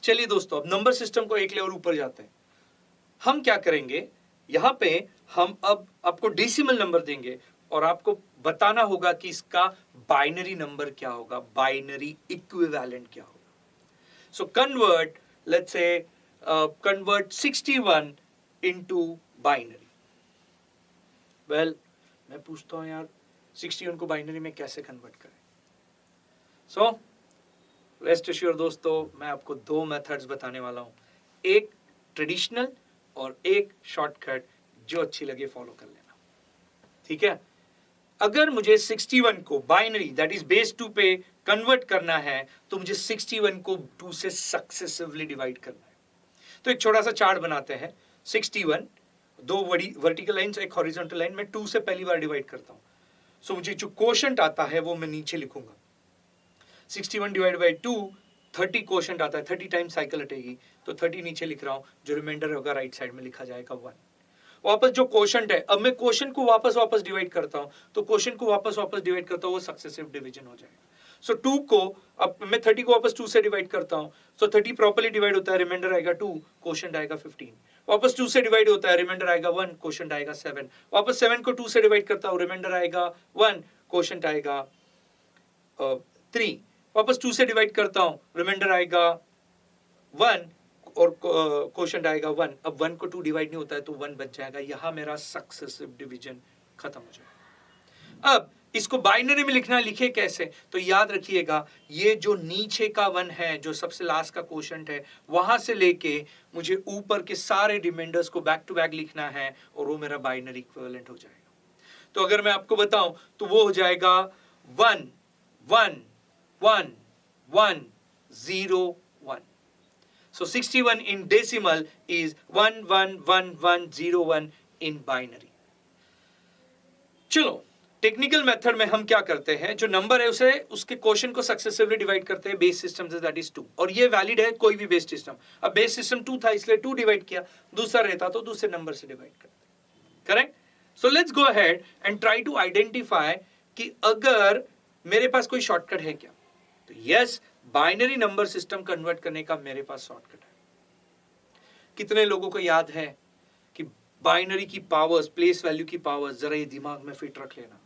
चलिए दोस्तों, अब नंबर सिस्टम को एक लेवल ऊपर जाते हैं। हम क्या करेंगे, यहाँ पे हम अब आपको डेसिमल नंबर देंगे और आपको बताना होगा कि इसका बाइनरी नंबर क्या होगा, बाइनरी इक्विवेलेंट क्या होगा। So convert, let's say convert 61 into binary. Well, मैं पूछता हूं यार 61 को बाइनरी में कैसे कन्वर्ट करें। सो रेस्ट एश्योर दोस्तों, मैं आपको दो मेथड्स बताने वाला हूं, एक ट्रेडिशनल और एक शॉर्टकट, जो अच्छी लगे फॉलो कर लेना, ठीक है। अगर मुझे 61 को बाइनरी दैट इज बेस 2 पे कन्वर्ट करना है तो मुझे 61 को 2 से सक्सेसिवली डिवाइड करना है। तो एक छोटा सा चार्ट बनाते हैं। 61 दो वर्टिकल लाइंस, एक हॉरिजॉन्टल लाइन, मैं 2 से पहली बार डिवाइड करता हूं। सो मुझे जो कोशेंट आता है वो मैं नीचे लिखूंगा। 61 डिवाइड बाई 2, 30 कोशेंट आता है, 30 टाइम साइकिल हटेगी तो 30 नीचे लिख रहा हूं, जो रिमाइंडर होगा राइट साइड में लिखा जाएगा 1। वापस जो कोशेंट है, अब मैं कोशेंट को वापस डिवाइड करता हूं, तो कोशेंट को वापस डिवाइड करता हूं, वो सक्सेसिव डिवीजन हो जाएगा। सो 2 को, अब मैं 30 को वापस 2 से डिवाइड करता हूं, सो 30 प्रॉपर्ली डिवाइड होता है, रिमाइंडर आएगा 2, कोशेंट आएगा 15। वापस 2 से डिवाइड होता है, रिमाइंडर आएगा 1, कोशेंट आएगा 7। वापस 7 को 2 से डिवाइड करता हूं, रिमाइंडर आएगा 1, कोशेंट आएगा 3। वापस 2 से डिवाइड करता हूं, रिमाइंडर आएगा 1 और कोशेंट आएगा 1। अब 1 को 2 डिवाइड नहीं होता है तो 1 बच जाएगा। यहां मेरा सक्सेसिव डिवीजन खत्म हो जाएगा। अब इसको बाइनरी में लिखना, लिखे कैसे, तो याद रखिएगा, ये जो नीचे का 1 है, जो सबसे लास्ट का कोशेंट है, वहां से लेके मुझे ऊपर के सारे रिमाइंडर्स को बैक टू बैक लिखना है और वो मेरा बाइनरी इक्विवेलेंट हो जाएगा। तो अगर मैं आपको बताऊं तो वो हो जाएगा 1 1 1 1 0 1। So 61 in decimal is 11101 in binary. चलो, टेक्निकल मेथड में हम क्या करते हैं, जो नंबर है उसे उसके क्वोशिएंट को सक्सेसिवली डिवाइड करते हैं बेस सिस्टम से, दैट इज 2, और ये वैलिड है कोई भी बेस सिस्टम। अब बेस सिस्टम 2 था इसलिए 2 डिवाइड किया, दूसरा रहता तो दूसरे नंबर से डिवाइड करते। Correct? So let's go ahead and try to identify कि अगर मेरे पास कोई शॉर्टकट है क्या। तो yes, binary number system convert करने का मेरे पास शॉर्टकट है। कितने लोगों को याद है कि बाइनरी की पावर्स, प्लेस वैल्यू की पावर्स, जरा ये दिमाग में फिट रख लेना।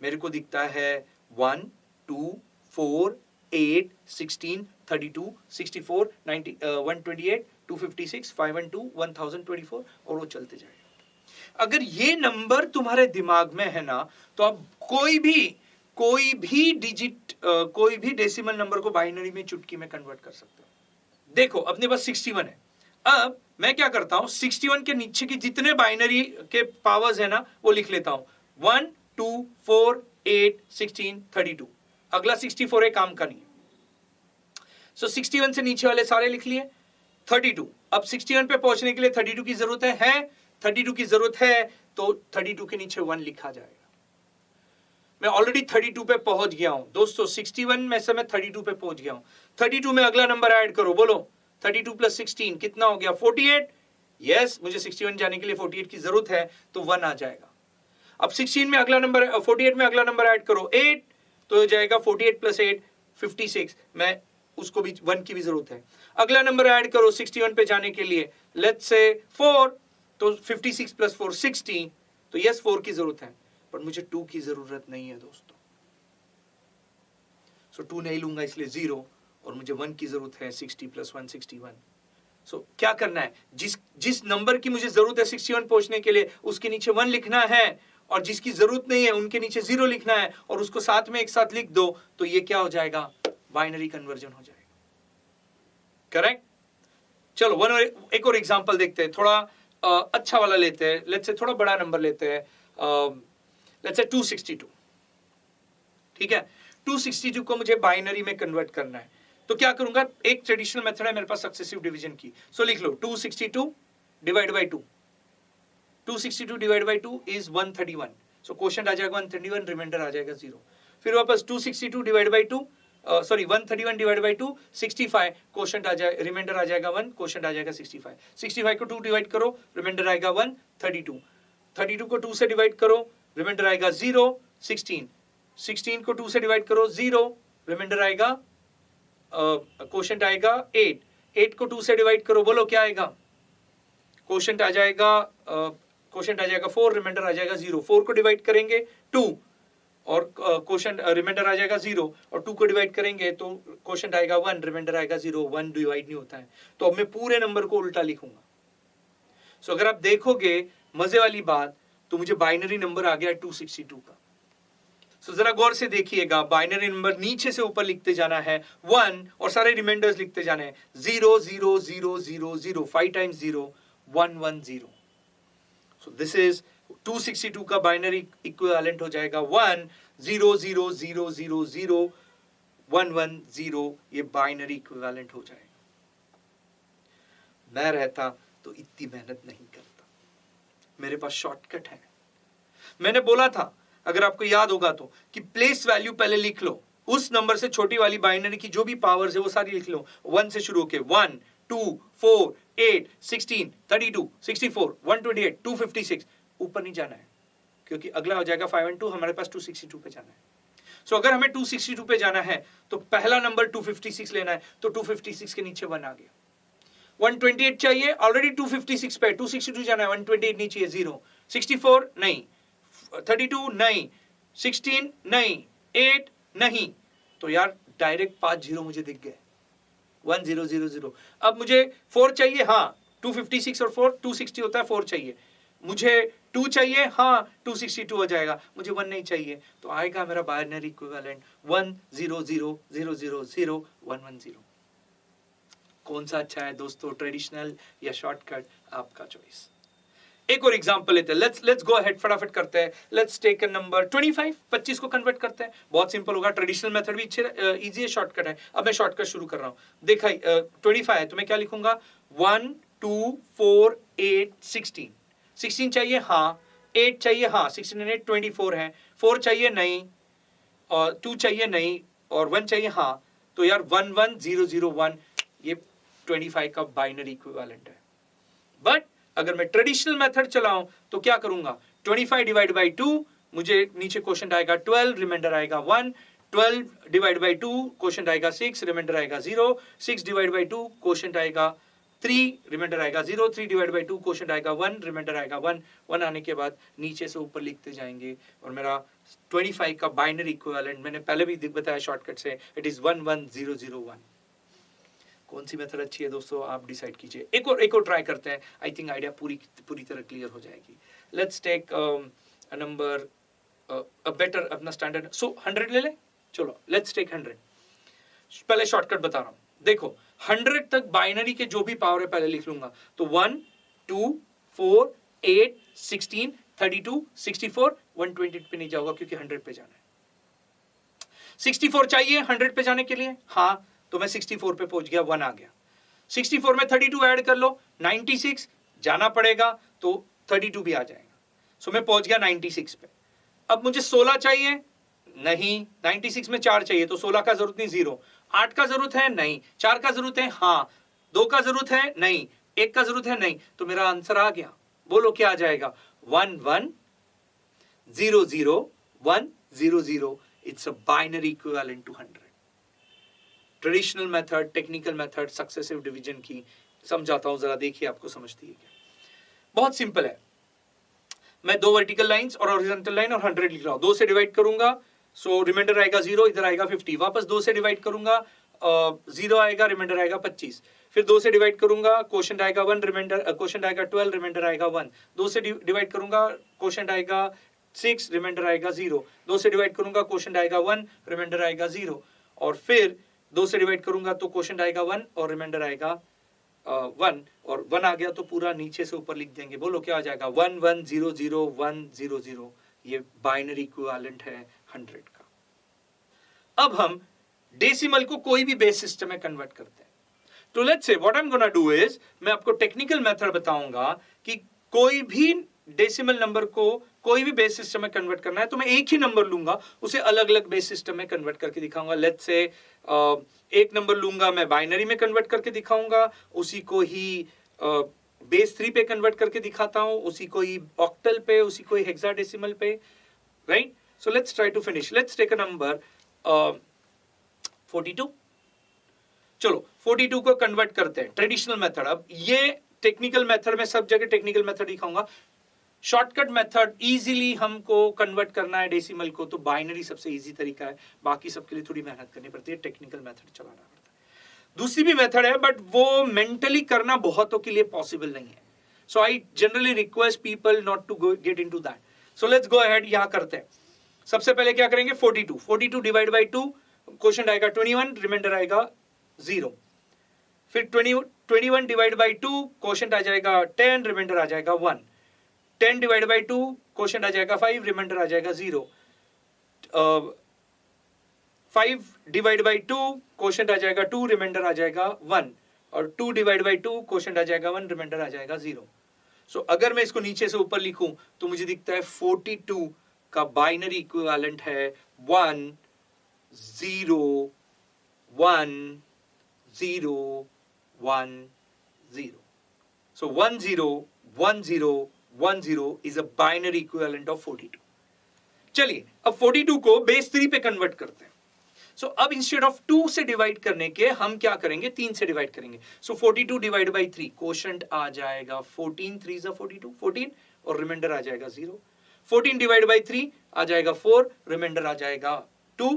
मेरे को दिखता है 1 2 4 8 16 32 64 90 128 256 512 1024 और वो चलते जाएगा। अगर ये नंबर तुम्हारे दिमाग में है ना, तो आप कोई भी डिजिट, कोई भी डेसिमल नंबर को बाइनरी में चुटकी में कन्वर्ट कर सकते हो। देखो, अपने पास 61 है। अब मैं क्या करता हूं, 61 के नीचे की जितने बाइनरी के पावर्स है ना, वो लिख लेता हूं, 1 2 4 8 16 32। अगला 64 है, काम का नहीं। सो 61 से नीचे वाले सारे लिख लिए। 32, अब 61 पे पहुंचने के लिए 32 की जरूरत है 32 की जरूरत है, तो 32 के नीचे 1 लिखा जाएगा। मैं ऑलरेडी 32 पे पहुंच गया हूं दोस्तों, 61 में से मैं 32 पे पहुंच गया हूं। 32 में अगला नंबर ऐड करो, बोलो 32 प्लस 16 कितना हो गया, 48। यस, मुझे 61 जाने के लिए 48 की जरूरत है, तो 1 आ जाएगा। अब 16 में अगला नंबर, 48 में अगला नंबर ऐड करो 8, तो हो जाएगा 48 प्लस 8 56। मैं उसको भी 1 की भी जरूरत है। अगला नंबर ऐड करो 61 पे जाने के लिए, लेट्स से 4, तो 56 प्लस 4 60, तो यस 4 की जरूरत है, पर मुझे 2 की जरूरत नहीं है दोस्तों। सो 2 नहीं लूंगा इसलिए 0, और मुझे 1 की जरूरत है, 60 प्लस 1 61। सो क्या करना है, जिस नंबर की मुझे जरूरत है 61 पहुंचने के लिए, उसके नीचे 1 लिखना है, और जिसकी जरूरत नहीं है उनके नीचे 0 लिखना है, और उसको साथ में एक साथ लिख दो, तो ये क्या हो जाएगा, बाइनरी कन्वर्जन हो जाएगा। करेक्ट? चलो एक और एग्जांपल देखते हैं, थोड़ा अच्छा वाला लेते हैं। लेट्स से थोड़ा बड़ा नंबर लेते हैं, लेट्स से 262। ठीक है, 262 को मुझे बाइनरी में कन्वर्ट करना है, तो क्या करूंगा, एक ट्रेडिशनल मेथड है मेरे पास सक्सेसिव डिवीजन की। सो लिख लो 262 divide by 2। 262 divide by 2 is 131। So quotient आ जाएगा 131, रिमाइंडर आ जाएगा 0। फिर वापस 262 divide by 2, 131 divide by 2 65, quotient आ जाए, रिमाइंडर आ जाएगा 1, क्वोशिएंट आ जाएगा 65। 65 को 2 डिवाइड करो, रिमाइंडर आएगा 1, 32। 32 को 2 से डिवाइड करो, रिमाइंडर आएगा 0, 16। 16 को 2 से डिवाइड करो, 0, रिमाइंडर आएगा, क्वोशिएंट आएगा 8। 8 को 2 से डिवाइड करो, बोलो क्या आएगा? क्वोशंट आ जाएगा 4, रिमाइंडर आ जाएगा 0। 4 को डिवाइड करेंगे 2 और क्वोशंट रिमाइंडर आ जाएगा 0, और 2 को डिवाइड करेंगे तो क्वोशंट आएगा 1, रिमाइंडर आएगा 0। 1 डिवाइड नहीं होता है, तो अब मैं पूरे नंबर को उल्टा लिखूंगा। सो अगर आप देखोगे मजे वाली बात, तो मुझे बाइनरी नंबर आ गया 262 का। सो जरा गौर से देखिएगा, बाइनरी नंबर नीचे से ऊपर लिखते जाना है 1 और सारे रिमाइंडर्स लिखते जाने हैं 0 0 0 0 0, 5 टाइम्स 0 1 1 0। सो दिस इज 262 का बाइनरी इक्विवेलेंट हो जाएगा 1 0 0 0 0 0 1 1 0। ये बाइनरी इक्विवेलेंट हो जाएगा। मैं रहता तो इतनी मेहनत नहीं करता, मेरे पास शॉर्टकट है। मैंने बोला था, अगर आपको याद होगा तो, कि प्लेस वैल्यू पहले लिख लो, उस नंबर से छोटी वाली बाइनरी की जो भी पावर्स है वो सारी लिख लो 1 से शुरू होके 1 2 4 8 16 32 64 128 256। ऊपर नहीं जाना है क्योंकि अगला हो जाएगा 5 and 2, हमारे पास 262 पे जाना है। सो अगर हमें 262 पे जाना है तो पहला नंबर 256 लेना है, तो 256 के नीचे 1 आ गया। 128 चाहिए, ऑलरेडी 256 पे, 262 जाना है, 128 नहीं चाहिए 0। 64 नहीं, 32 नहीं, 16 नहीं, 8 नहीं, तो यार डायरेक्ट 5 0 मुझे दिख गए, 1 0 0 0। अब मुझे 4 चाहिए, हाँ 256 और 4 260 होता है, 4 चाहिए। मुझे 2 चाहिए, हाँ 262 हो जाएगा। मुझे 1 नहीं चाहिए, तो आएगा मेरा बाइनरी इक्विवेलेंट 1 0 0 0 0 0 1 1 0। कौन सा अच्छा है दोस्तों, ट्रेडिशनल या शॉर्टकट? आपका चॉइस। एक और एग्जांपल लेते हैं, लेट्स गो अहेड, फटाफट करते हैं। लेट्स टेक अ नंबर 25, 25 को कन्वर्ट करते हैं। बहुत सिंपल होगा, ट्रेडिशनल मेथड भी इजी है, शॉर्टकट है। अब मैं शॉर्टकट शुरू कर रहा हूं। देखा 25 है तो मैं क्या लिखूंगा 1 2 4 8 16। 16 चाहिए, हाँ 8 चाहिए, हाँ 16 and 8 24 है। 4 चाहिए नहीं, और 2 चाहिए नहीं, और 1 चाहिए, हाँ। तो यार 1 1 0 0 1 ये 25 का बाइनरी इक्विवेलेंट है। बट अगर मैं ट्रेडिशनल मेथड चलाऊं तो क्या करूंगा, 25 डिवाइड बाई 2, मुझे नीचे क्वोशंट आएगा 12, रिमाइंडर आएगा 1। 12 डिवाइड बाई 2, क्वोशंट आएगा 6, रिमाइंडर आएगा 0। 6 डिवाइड बाई 2, क्वोशंट आएगा 3, रिमाइंडर आएगा 0। 3 डिवाइड बाई 2, क्वोशंट आएगा 1, रिमाइंडर आएगा 1। 1 आने के बाद नीचे से ऊपर लिखते जाएंगे, और मेरा 25 का बाइनरी इक्विवेलेंट मैंने पहले भी बताया शॉर्टकट से, इट इज 1 1 0 0 1। कौन सी मेथड अच्छी है दोस्तों, आप डिसाइड कीजिए। एक और ट्राई करते हैं, आई थिंक आइडिया पूरी तरह क्लियर हो जाएगी। Let's take a number a better, अपना स्टैंडर्ड, सो 100 ले ले। चलो लेट्स टेक 100। पहले शॉर्टकट बता रहा हूं, देखो 100 तक बाइनरी के जो भी पावर है पहले लिख लूंगा, तो 1 2 4 8 16 32 64 128 पे नहीं जाऊंगा क्योंकि 100 पे जाना है। 64 चाहिए 100 पे जाने के लिए, हाँ, तो मैं 64 पे पहुंच गया, 1 आ गया। 64 में 32 ऐड कर लो, 96 जाना पड़ेगा, तो 32 भी आ जाएगा। सो मैं पहुंच गया 96 पे। अब मुझे 16 चाहिए, नहीं, 96 में 4 चाहिए, तो 16 का जरूरत नहीं, 0। 8 का जरूरत है, नहीं। 4 का जरूरत है, हाँ। 2 का जरूरत है, नहीं। 1 का जरूरत है, नहीं। तो मेरा आंसर आ गया, बोलो क्या आ जाएगा, 1 1 0 0 1 0 0। It's a binary equivalent to 100। Traditional method, technical method, successive division की समझाता हूं, जरा देखिए आपको समझती है क्या। बहुत सिंपल है, मैं 2 वर्टिकल लाइंस और हॉरिजॉन्टल लाइन और 100 लिख रहा हूं। 2 से डिवाइड करूंगा, सो रिमाइंडर आएगा 0, इधर आएगा 50। वापस 2 से डिवाइड करूंगा, 0 आएगा, रिमाइंडर आएगा 25। फिर 2 से डिवाइड करूंगा, क्वोशंट आएगा 1, रिमाइंडर क्वोशंट आएगा 12, रिमाइंडर आएगा 1। 2 से डिवाइड करूंगा, क्वोशंट आएगा 6, रिमाइंडर आएगा 0। 2 से डिवाइड करूंगा, क्वोशंट आएगा 1, रिमाइंडर आएगा 0। और फिर 2 से डिवाइड करूंगा तो क्वोशंट आएगा 1 और रिमाइंडर आएगा 1, और 1 आ गया तो पूरा नीचे से ऊपर लिख देंगे। बोलो क्या आ जाएगा, 1 1 0 0 1 0 0। ये बाइनरी इक्विवेलेंट है 100 का। अब हम डेसिमल को कोई भी बेस सिस्टम में कन्वर्ट करते हैं। तो let's say what I am gonna do is, मैं आपको टेक्निकल मेथड बताऊंगा कि कोई भी डेसिमल नंबर को कोई भी बेस सिस्टम में कन्वर्ट करना है तो मैं एक ही नंबर लूंगा, उसे अलग अलग बेस सिस्टम में कन्वर्ट करके दिखाऊंगा। लेट्स से एक नंबर लूंगा, मैं बाइनरी में कन्वर्ट करके दिखाऊंगा, उसी को ही बेस 3 पे कन्वर्ट करके दिखाता हूं, उसी को ही ऑक्टल पे, उसी को ही हेक्साडेसिमल पे, right. So let's try to finish. Let's take a number 42। चलो 42 को कन्वर्ट करते हैं ट्रेडिशनल मेथड। अब ये टेक्निकल मेथड में सब जगह टेक्निकल मेथड दिखाऊंगा। शॉर्टकट मेथड इजीली हमको कन्वर्ट करना है डेसिमल को, तो बाइनरी सबसे इजी तरीका है, बाकी सबके लिए थोड़ी मेहनत करनी पड़ती है, टेक्निकल मेथड चलाना पड़ता है। दूसरी भी मेथड है बट वो मेंटली करना बहुतों के लिए पॉसिबल नहीं है, so I generally request people not to get into that. So let's go ahead, यहां करते हैं। सबसे पहले क्या करेंगे 42 डिवाइड बाई 2, क्वोशंट आएगा 21, रिमाइंडर आएगा 0। फिर 21 डिवाइड बाई 2, क्वोशंट आ जाएगा 10, रिमाइंडर आ जाएगा 1। 10 डिवाइड बाई 2, क्वोशंट आ जाएगा 5, रिमाइंडर आ जाएगा 0। 5 डिवाइड बाई 2, क्वोशंट आ जाएगा 2, रिमाइंडर आ जाएगा 1। और 2 डिवाइड बाई 2, क्वोशंट आ जाएगा 1, रिमाइंडर आ जाएगा 0। सो अगर मैं इसको नीचे से ऊपर लिखूं तो मुझे दिखता है 42 का बाइनरी इक्विवेलेंट है 1 0 1 0 1 0। So 1 0 1 0 1 0 is a binary equivalent of 42। चलिए अब 42 को बेस 3 पे कन्वर्ट करते हैं। सो अब इंस्टेड ऑफ 2 से डिवाइड करने के हम क्या करेंगे, 3 से डिवाइड करेंगे। सो 42 डिवाइड बाई 3, क्वोशंट आ जाएगा 14, 3 is 42 14, और रिमाइंडर आ जाएगा 0। 14 डिवाइड बाई 3 आ जाएगा 4, रिमाइंडर आ जाएगा 2।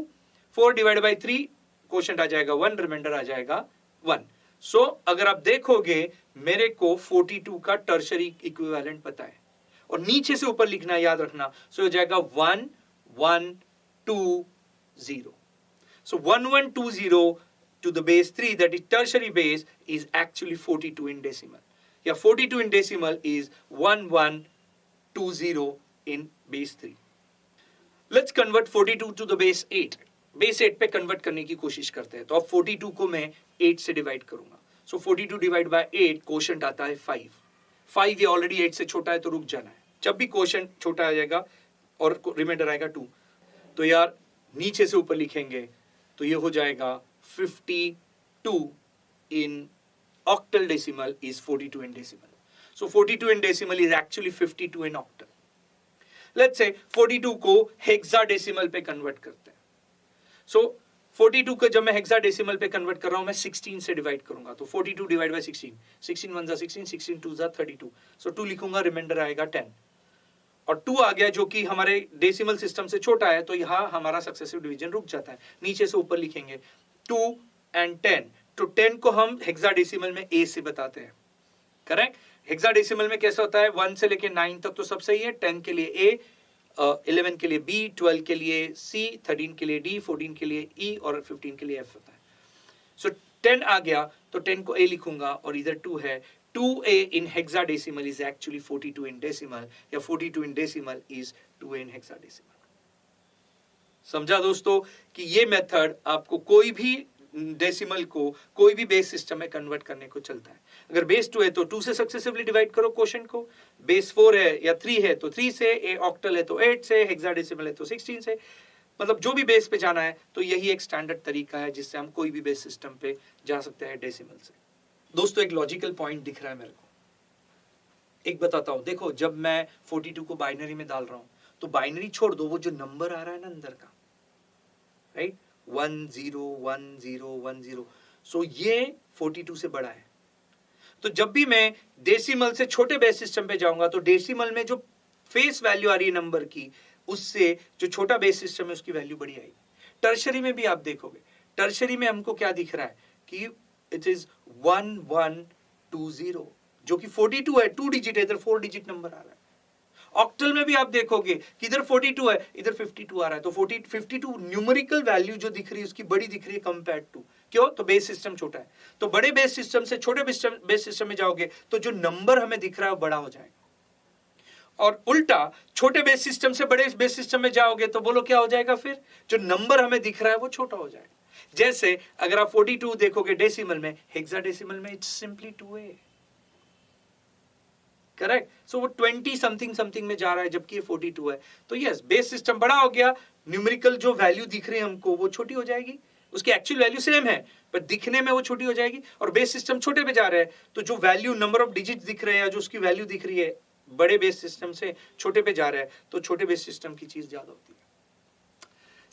4 डिवाइड बाई 3, क्वोशंट आ जाएगा 1, रिमाइंडर आ जाएगा 1। सो अगर आप देखोगे मेरे को 42 का टर्शरी इक्विवेलेंट पता है, और नीचे से ऊपर लिखना याद रखना। सो हो जाएगा 1 1 2 0। So 1120 to the base 3, that is tertiary base, is actually 42 in decimal. Yeah, 42 in decimal is 1120 in base 3. Let's convert 42 to the base 8. Base 8 पे convert करने की कोशिश करते हैं। तो अब 42 को मैं 8 से डिवाइड करूंगा। So 42 डिवाइड बाय 8, क्वोशंट आता है 5। 5 ये ऑलरेडी 8 से छोटा है तो रुक जाना है। जब भी क्वोशंट छोटा आ जाएगा और रिमाइंडर आएगा 2, तो यार नीचे से ऊपर लिखेंगे तो ये हो जाएगा 52 in octal decimal is 42 in decimal. So 42 in decimal is actually 52 in octal. Let's say 42 को हेक्साडेसिमल पे कन्वर्ट करते हैं। So 42 को जब मैं हेक्साडेसिमल पे कन्वर्ट कर रहा हूं मैं 16 से डिवाइड करूंगा। तो 42 डिवाइड बाय 16, 16 1 जा 16, 16 2 जा 32। So 2 लिखूंगा, रिमाइंडर आएगा 10। और 2 आ गया जो कि हमारे डेसिमल सिस्टम से छोटा है, तो यहां हमारा सक्सेसिव डिवीजन रुक जाता है। नीचे से ऊपर लिखेंगे 2 and 10। तो 10 को हम हेक्साडेसिमल में A से बताते हैं, करेक्ट। हेक्साडेसिमल में कैसा होता है, 1 से लेके 9 तक तो सब सही है। 10 के लिए A, 11 के लिए B, 12 के लिए C, 13 के लिए D, 14 के लिए E और 15 के लिए F होता है। सो 10 आ गया तो 10 को A लिखूंगा, और इधर 2 है। 2A in hexadecimal is actually 42 in decimal, या 42 in decimal is 2A in hexadecimal। समझा दोस्तों कि ये मेथड आपको कोई भी डेसिमल को कोई भी बेस सिस्टम में कन्वर्ट करने को चलता है। अगर बेस 2 है तो 2 से सक्सेसिवली डिवाइड करो क्वोशंट को, बेस 4 है या 3 है तो 3 से, ए ऑक्टल है तो 8 से, हेक्साडेसिमल है तो 16 से। मतलब जो भी बेस पे जाना है, तो यही एक स्टैंडर्ड तरीका है जिससे हम कोई भी बेस सिस्टम पे जा सकते हैं डेसिमल से। दोस्तों एक लॉजिकल पॉइंट दिख रहा है मेरे को, एक बताता हूं। देखो जब मैं 42 को बाइनरी में डाल रहा हूं तो बाइनरी छोड़ दो, वो जो नंबर आ रहा है ना अंदर का, राइट, 1 0 1 0 1 0, सो ये 42 से बड़ा है। तो जब भी मैं डेसिमल से छोटे बेस सिस्टम पे जाऊंगा तो डेसिमल में जो फेस वैल्यू आ रही है नंबर की, उससे जो छोटा बेस सिस्टम है उसकी वैल्यू बड़ी आएगी। टर्शरी में भी आप देखोगे, टर्शरी में हमको क्या दिख रहा है कि इट इज 1 1 2 0, जो कि 42 है, 2 डिजिट है, इधर 4 डिजिट नंबर आ रहा है। ऑक्टल में भी आप देखोगे कि इधर 42 है, इधर 52 आ रहा है। तो 52 न्यूमेरिकल वैल्यू जो दिख रही है उसकी बड़ी दिख रही है कंपेयर्ड टू, क्यों, तो बेस सिस्टम छोटा है। तो बड़े बेस सिस्टम से छोटे बेस सिस्टम में जाओगे तो जो नंबर हमें दिख रहा है वो बड़ा हो जाएगा, और उल्टा छोटे बेस सिस्टम से बड़े बेस सिस्टम में जाओगे तो बोलो क्या हो जाएगा, फिर जो नंबर हमें दिख रहा है वो छोटा हो जाएगा। जैसे अगर आप 42 देखोगे डेसिमल में, हेक्साडेसिमल में इट्स सिंपली 2A, करेक्ट। सो वो 20 समथिंग समथिंग में जा रहा है जबकि ये 42 है। तो यस, बेस सिस्टम बड़ा हो गया, न्यूमेरिकल जो वैल्यू दिख रही है हमको वो छोटी हो जाएगी, उसकी एक्चुअल वैल्यू सेम है पर दिखने में वो छोटी हो जाएगी। और बेस सिस्टम छोटे पे जा रहे हैं तो जो वैल्यू नंबर ऑफ डिजिट दिख रहे हैं, जो उसकी वैल्यू दिख रही है बड़े बेस सिस्टम से छोटे पे जा रहा है, तो छोटे बेस सिस्टम की चीज ज्यादा होती है।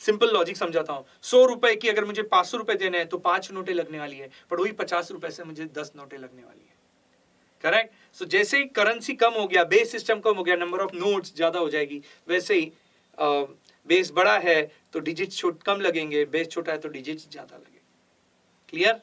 सिंपल लॉजिक समझाता हूँ। 100 रुपए की अगर मुझे 500 रुपए देने हैं तो 5 नोटें लगने वाली है, पर वही 50 रुपए से मुझे 10 नोटें लगने वाली है। करेक्ट। सो जैसे ही करेंसी कम हो गया, बेस सिस्टम कम हो गया, नंबर ऑफ नोट्स ज्यादा हो जाएगी, वैसे ही बेस बड़ा है तो डिजिट कम लगेंगे, बेस छोटा है तो डिजिट ज्यादा लगेंगे। क्लियर?